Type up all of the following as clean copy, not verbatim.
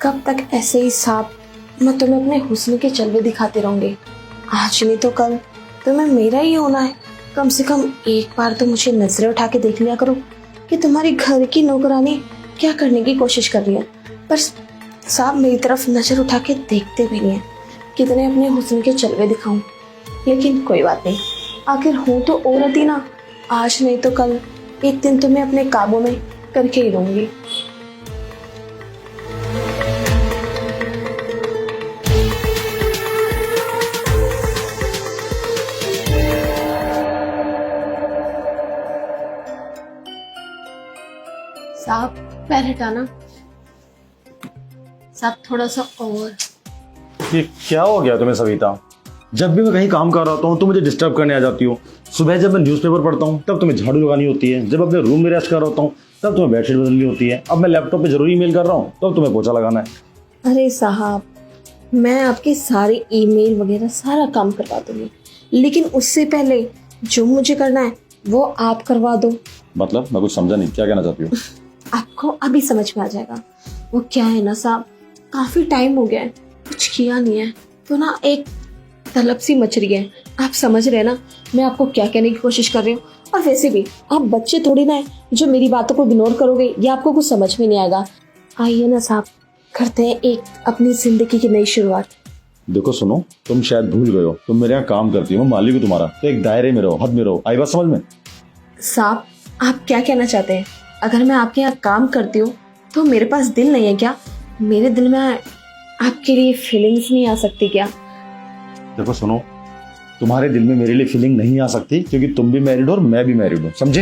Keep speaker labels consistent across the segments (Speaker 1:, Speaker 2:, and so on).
Speaker 1: कब तक ऐसे ही साहब मैं तुम्हें अपने हुस्न के जलवे दिखाते रहूंगी। आज नहीं तो कल तुम्हें मेरा ही होना है। कम से कम एक बार तो मुझे नजरें उठा के देख लिया करो कि तुम्हारी घर की नौकरानी क्या करने की कोशिश कर रही है। पर साहब मेरी तरफ नजर उठा के देखते भी नहीं है। कितने अपने हुस्न के जलवे दिखाऊं, लेकिन कोई बात नहीं, आखिर हूं तो औरत ही ना। आज नहीं तो कल एक दिन तुम्हें अपने काबू में करके ही रहूंगी। साहब पैर हटाना, साहब थोड़ा सा और।
Speaker 2: ये क्या हो गया तुम्हें सविता? जब भी मैं कहीं काम कर रहा होता हूँ तो मुझे डिस्टर्ब करने आ जाती हो। सुबह जब मैं न्यूज़पेपर पढ़ता हूँ तब तुम्हें झाड़ू लगानी होती है, जब अपने रूम में रेस्ट कर रहा होता हूँ तब तुम्हें बेडशीट बदलनी होती है, अब मैं लैपटॉप पे जरूरी ईमेल कर रहा हूँ तब तुम्हें पोछा लगाना है।
Speaker 1: अरे साहब, मैं आपके सारे ईमेल वगैरह सारा काम करवा दूंगी, लेकिन उससे पहले जो मुझे करना है वो आप करवा दो।
Speaker 2: मतलब मैं कुछ समझा नहीं, क्या कहना चाहती हो?
Speaker 1: आपको अभी समझ में आ जाएगा। वो क्या है ना साहब, काफी टाइम हो गया है कुछ किया नहीं है, तो ना एक तलब सी मच रही है। आप समझ रहे हैं ना मैं आपको क्या कहने की कोशिश कर रही हूँ। और वैसे भी आप बच्चे थोड़ी ना है जो मेरी बातों को इग्नोर करोगे या आपको कुछ समझ में नहीं आएगा। आइए ना साहब, करते हैं एक अपनी जिंदगी की नई शुरुआत।
Speaker 2: देखो सुनो, तुम शायद भूल गए हो, तुम मेरे यहाँ काम करती हो, मालिक हूँ तुम्हारा, तो एक दायरे में रहो, हद में रहो। आई बात समझ में?
Speaker 1: साहब आप क्या कहना चाहते हैं? अगर मैं आपके यहाँ काम करती हूँ तो मेरे पास दिल नहीं है क्या? मेरे दिल में आपके लिए फीलिंग्स नहीं आ सकती क्या?
Speaker 2: देखो सुनो, तुम्हारे दिल में मेरे लिए फीलिंग नहीं आ सकती क्योंकि तुम भी मैरिड हो और मैं भी मैरिड हूँ, समझे?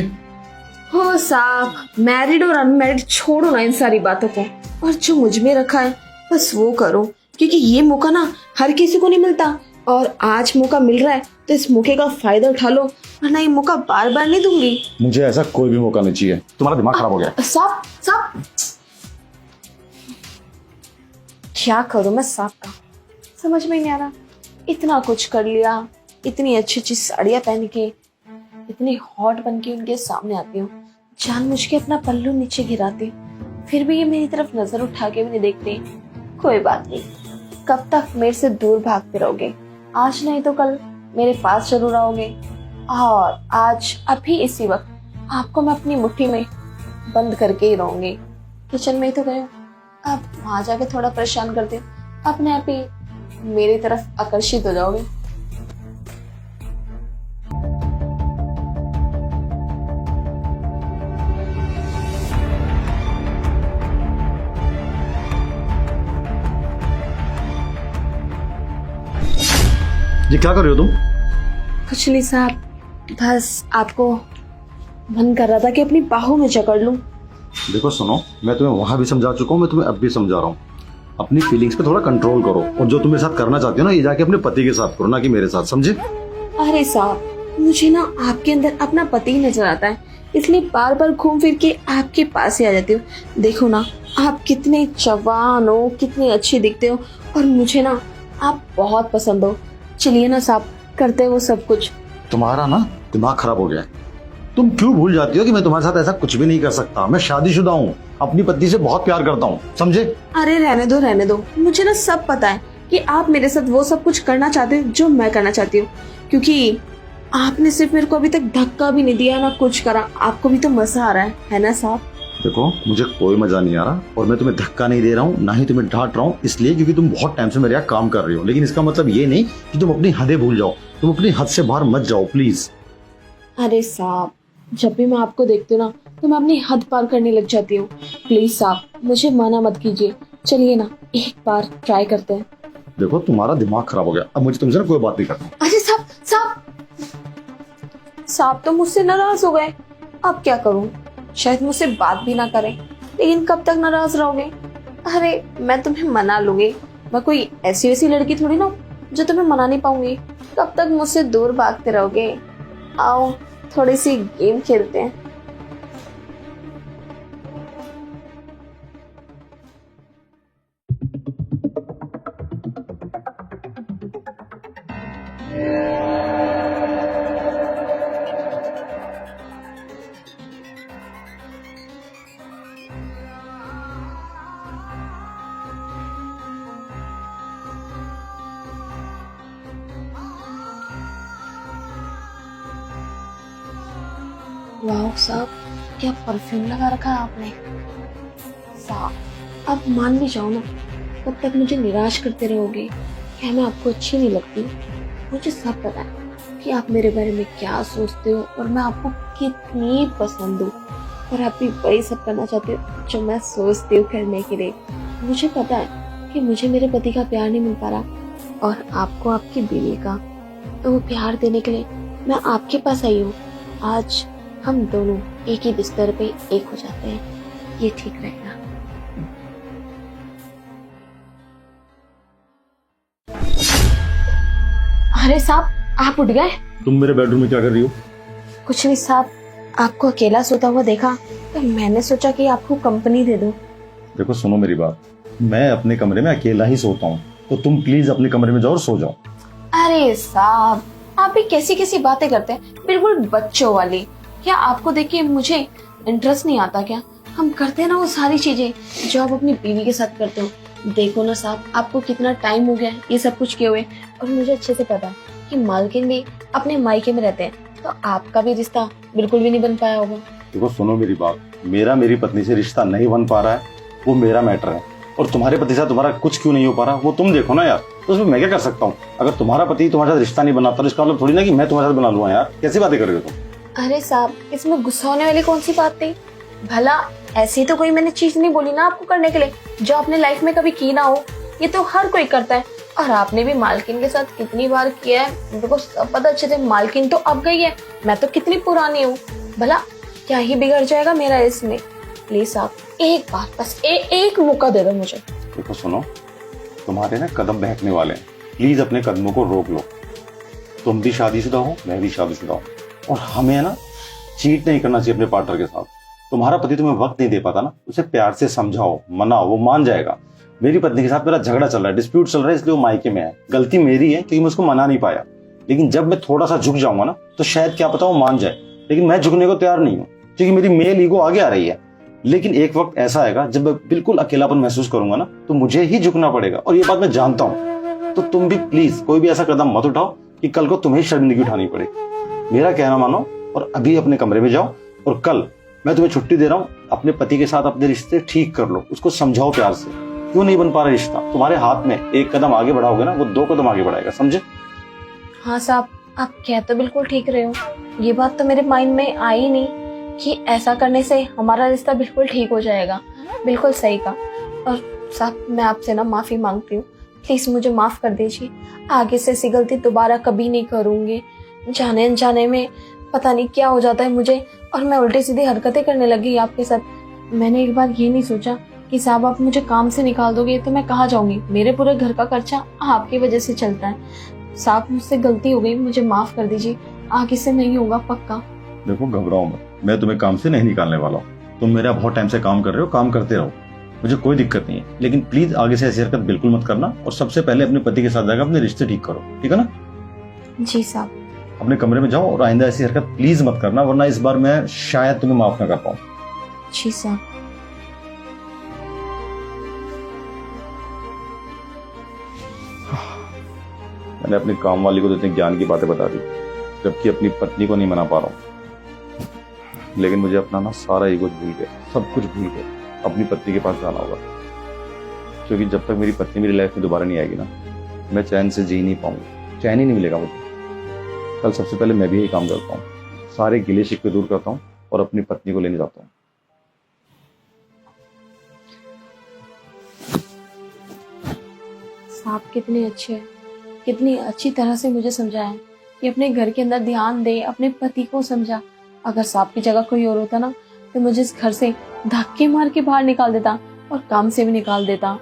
Speaker 1: हो साहब, मैरिड और अनमैरिड छोड़ो ना इन सारी बातों को, और जो मुझ में रखा है बस वो करो, क्योंकि ये मौका ना हर किसी को नहीं मिलता। और आज मौका मिल रहा है तो इस मौके का फायदा उठा लो, वरना ये मौका बार बार नहीं दूंगी।
Speaker 2: मुझे ऐसा कोई भी मौका नहीं चाहिए। तुम्हारा दिमाग खराब हो गया।
Speaker 1: साहब साहब क्या करूं मैं साहब का, समझ में नहीं आ रहा। इतना कुछ कर लिया, इतनी अच्छी अच्छी साड़ियां पहन के, इतनी हॉट बन के उनके सामने आती हूँ, जानबूझ के अपना पल्लू नीचे गिराती हूँ, फिर भी ये मेरी तरफ नजर उठा के भी नहीं देखते। कोई बात नहीं, कब तक मेरे से दूर भागते रहोगे? आज नहीं तो कल मेरे पास जरूर आओगे। और आज अभी इसी वक्त आपको मैं अपनी मुट्ठी में बंद करके ही रहूंगी। किचन में ही तो गए हो, अब वहां जाके थोड़ा परेशान करती हूँ, अपने आप ही मेरी तरफ आकर्षित हो जाओगे।
Speaker 2: ये क्या कर रहे हो तुम?
Speaker 1: कुछ नहीं साहब, बस आपको मन कर रहा था कि अपनी बाहों में जकड़ लूं।
Speaker 2: देखो सुनो, मैं तुम्हें वहां भी समझा चुका हूँ, मैं तुम्हें अब भी समझा रहा हूँ। अपनी फीलिंग्स पे थोड़ा कंट्रोल करो, और जो तुम मेरे साथ करना चाहती हो ना, ये जाके अपने पति के साथ करो, ना कि मेरे साथ, समझे?
Speaker 1: अरे साहब, मुझे ना आपके अंदर अपना पति ही नजर आता है, इसलिए बार बार घूम फिर के आपके पास ही आ जाती हूँ। देखो ना, आप कितने जवान हो, कितनी अच्छी दिखते हो, और मुझे ना आप बहुत पसंद हो। चलिए ना साहब, करते हैं वो सब कुछ।
Speaker 2: तुम्हारा ना दिमाग खराब हो गया है। तुम क्यों भूल जाती हो कि मैं तुम्हारे साथ ऐसा कुछ भी नहीं कर सकता? मैं शादीशुदा हूँ, अपनी पत्नी से बहुत प्यार करता हूँ, समझे?
Speaker 1: अरे रहने दो, मुझे ना सब पता है कि आप मेरे साथ वो सब कुछ करना चाहते हो जो मैं करना चाहती हूँ, क्योंकि आपने सिर्फ मेरे को अभी तक धक्का भी नहीं दिया ना कुछ करा। आपको भी तो मजा आ रहा है ना साहब?
Speaker 2: देखो, मुझे कोई मजा नहीं आ रहा, और मैं तुम्हें धक्का नहीं दे रहा हूँ, ना ही तुम्हें डांट रहा हूँ, इसलिए क्योंकि तुम बहुत टाइम से मेरे यहाँ काम कर रही हो। लेकिन इसका मतलब ये नहीं कि तुम अपनी हदें भूल जाओ, तुम अपनी हद से बाहर मत जाओ, प्लीज।
Speaker 1: अरे साहब, जब भी मैं आपको देखती हूँ ना तो मैं अपनी हद पार करने लग जाती हूँ। प्लीज साहब, मुझे मना मत कीजिए। चलिए ना, एक बार ट्राई करते हैं।
Speaker 2: देखो, तुम्हारा दिमाग खराब हो गया, अब मुझे तुमसे ना कोई बात नहीं करनी।
Speaker 1: अरे साहब साहब साहब तो मुझसे नाराज हो गए। अब क्या करूं? शायद मुझसे बात भी ना करें, लेकिन कब तक नाराज रहोगे? अरे मैं तुम्हें मना लूंगी, मैं कोई ऐसी वैसी लड़की थोड़ी ना जो तुम्हें मना नहीं पाऊंगी। कब तक मुझसे दूर भागते रहोगे? आओ थोड़ी सी गेम खेलते हैं। वाह साहब, क्या परफ्यूम लगा रखा है आपने। साहब, अब मान भी जाओ ना, तब तक मुझे निराश करते रहोगे। क्या मैं आपको अच्छी नहीं लगती? मुझे सब पता है कि आप मेरे बारे में क्या सोचते हो और मैं आपको कितनी पसंद हूँ, और आप भी वही सब करना चाहते हो जो मैं सोचती हूँ करने के लिए। मुझे पता है कि मुझे मेरे पति का प्यार नहीं मिल पा रहा, और आपको आपकी बीवी का, तो वो प्यार देने के लिए मैं आपके पास आई हूँ। आज हम दोनों एक ही बिस्तर पे एक हो जाते हैं, ये ठीक रहेगा। अरे साहब, आप उठ गए?
Speaker 2: तुम मेरे बेडरूम में क्या कर रही हो?
Speaker 1: कुछ नहीं साहब, आपको अकेला सोता हुआ देखा तो मैंने सोचा कि आपको कंपनी दे दूं।
Speaker 2: देखो सुनो मेरी बात, मैं अपने कमरे में अकेला ही सोता हूँ, तो तुम प्लीज अपने कमरे में जाओ और सो जाओ।
Speaker 1: अरे साहब, आप भी कैसी कैसी बातें करते हैं, बिल्कुल बच्चों वाली। क्या आपको देख के मुझे इंटरेस्ट नहीं आता क्या? हम करते हैं ना वो सारी चीजें जो आप अपनी बीवी के साथ करते हो। देखो ना साहब, आपको कितना टाइम हो गया है ये सब कुछ किए हुए, और मुझे अच्छे से पता है कि मालकिन भी अपने मायके में रहते हैं, तो आपका भी रिश्ता बिल्कुल भी नहीं बन पाया होगा।
Speaker 2: देखो सुनो मेरी बात, मेरी पत्नी से रिश्ता नहीं बन पा रहा है, वो मेरा मैटर है। और तुम्हारे पति से तुम्हारा कुछ क्यों नहीं हो पा रहा, वो तुम देखो ना यार। तो उसमें मैं क्या कर सकता हूँ? अगर तुम्हारा पति तुम्हारे साथ रिश्ता नहीं बनाता तो इसका मतलब थोड़ी ना कि मैं तुम्हारे साथ बना लूंगा यार। कैसी बातें कर रहे हो तुम?
Speaker 1: अरे साहब, इसमें गुस्सा होने वाली कौन सी बात थी? भला ऐसी तो कोई मैंने चीज नहीं बोली ना आपको करने के लिए जो आपने लाइफ में कभी की ना हो। ये तो हर कोई करता है, और आपने भी मालकिन के साथ कितनी बार किया है, मेरे को सब पता अच्छे से। मालकिन तो अब गई है, मैं तो कितनी पुरानी हूँ। भला क्या ही बिगड़ जाएगा मेरा इसमें? प्लीज साहब, एक बार बस एक मौका दे दो मुझे।
Speaker 2: देखो सुनो, तुम्हारे ना कदम बहकने वाले हैं, प्लीज अपने कदमों को रोक लो। तुम भी शादीशुदा हो, मैं भी शादीशुदा हूँ, और हमें ना चीट नहीं करना चाहिए अपने पार्टनर के साथ। तुम्हारा पति तुम्हें वक्त नहीं दे पाता ना, उसे प्यार से समझाओ, मनाओ, वो मान जाएगा। मेरी पत्नी के साथ मेरा झगड़ा चल रहा है, डिस्प्यूट चल रहा है, इसलिए वो मायके में है। गलती मेरी है क्योंकि मैं उसको मना नहीं पाया, लेकिन जब मैं थोड़ा सा झुक जाऊंगा ना तो शायद क्या पता वो मान जाए। लेकिन मैं झुकने को तैयार नहीं हूँ क्योंकि मेरी मेल ईगो आगे आ रही है। लेकिन एक वक्त ऐसा आएगा जब मैं बिल्कुल अकेलापन महसूस करूंगा ना, तो मुझे ही झुकना पड़ेगा, और ये बात मैं जानता हूँ। तो तुम भी प्लीज कोई भी ऐसा कदम मत उठाओ कि कल को तुम्हें शर्मिंदगी उठानी पड़े। मेरा कहना मानो और अभी अपने कमरे में जाओ, और कल मैं तुम्हें छुट्टी दे रहा हूँ, अपने पति के साथ अपने रिश्ते ठीक कर लो, उसको समझाओ प्यार से। क्यों नहीं बन पा रहा रिश्ता? तुम्हारे हाथ में, एक कदम आगे बढ़ाओगे ना वो 2 कदम आगे बढ़ाएगा, समझे?
Speaker 1: हाँ साहब, आप कह तो बिल्कुल ठीक रहे हो। ये बात तो मेरे माइंड में आई नहीं कि ऐसा करने से हमारा रिश्ता बिल्कुल ठीक हो जाएगा। बिल्कुल सही कहा। और साहब, मैं आपसे ना माफी मांगती हूँ, प्लीज मुझे माफ कर दीजिए। आगे से ऐसी गलती दोबारा कभी नहीं करूंगी। जाने अनजाने में पता नहीं क्या हो जाता है मुझे, और मैं उल्टी सीधी हरकतें करने लगी आपके साथ। मैंने एक बार ये नहीं सोचा कि साहब आप मुझे काम से निकाल दोगे तो मैं कहाँ जाऊंगी। मेरे पूरे घर का खर्चा आपकी वजह से चलता है। साहब, मुझसे गलती हो गई, मुझे माफ कर दीजिए। आगे से नहीं होगा पक्का।
Speaker 2: देखो घबराओ मत, मैं तुम्हें काम से नहीं निकालने वाला हूँ। तुम मेरा बहुत टाइम से काम कर रहे हो, काम करते रहो, मुझे कोई दिक्कत नहीं है। लेकिन प्लीज आगे से ऐसी हरकत बिल्कुल मत करना, और सबसे पहले अपने पति के साथ जाकर अपने रिश्ते ठीक करो, ठीक है ना?
Speaker 1: जी साहब।
Speaker 2: अपने कमरे में जाओ, और आइंदा ऐसी हरकत प्लीज मत करना, वरना इस बार मैं शायद तुम्हें माफ ना कर पाऊँ।
Speaker 1: जी साहब।
Speaker 2: मैंने अपनी काम वाली को तो इतने ज्ञान की बातें बता दी, जबकि अपनी पत्नी को नहीं मना पा रहा हूँ। लेकिन मुझे अपना ना सारा ईगो भूल के, सब कुछ भूल के अपनी पत्नी के पास जाना होगा, क्योंकि जब तक मेरी पत्नी मेरी लाइफ में दोबारा नहीं आएगी ना, मैं चैन से जी नहीं पाऊंगा, चैन ही नहीं मिलेगा मुझे। कल सबसे पहले मैं भी यही काम करता हूँ, सारे गिले शिकवे दूर करता हूँ और अपनी पत्नी को लेने जाता हूँ।
Speaker 1: साहब कितने अच्छे हैं, कितनी अच्छी तरह से मुझे समझाया कि अपने घर के अंदर ध्यान दे, अपने पति को समझा। अगर साहब की जगह कोई और होता ना, तो मुझे इस घर से धक्के मार के बाहर निकाल देता, और काम से भी निकाल देता।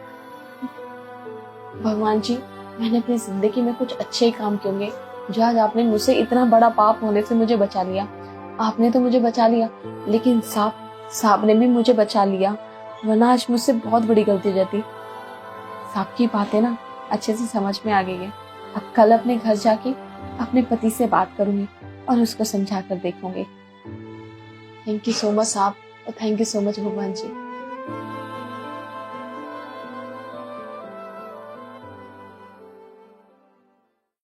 Speaker 1: भगवान जी, मैंने अपनी जिंदगी में कुछ अच्छे ही काम किए होंगे, जो आज आपने मुझसे इतना बड़ा पाप होने से मुझे बचा लिया। आपने तो मुझे बचा लिया, लेकिन साहब ने भी मुझे बचा लिया, वरना आज मुझसे बहुत बड़ी गलती हो जाती। साहब की बातें ना अच्छे से समझ में आ गई है। अब कल अपने घर जाके अपने पति से बात करूंगी और उसको समझा कर देखूंगी। थैंक यू सो मच साहब, और थैंक यू सो मच भगवान जी।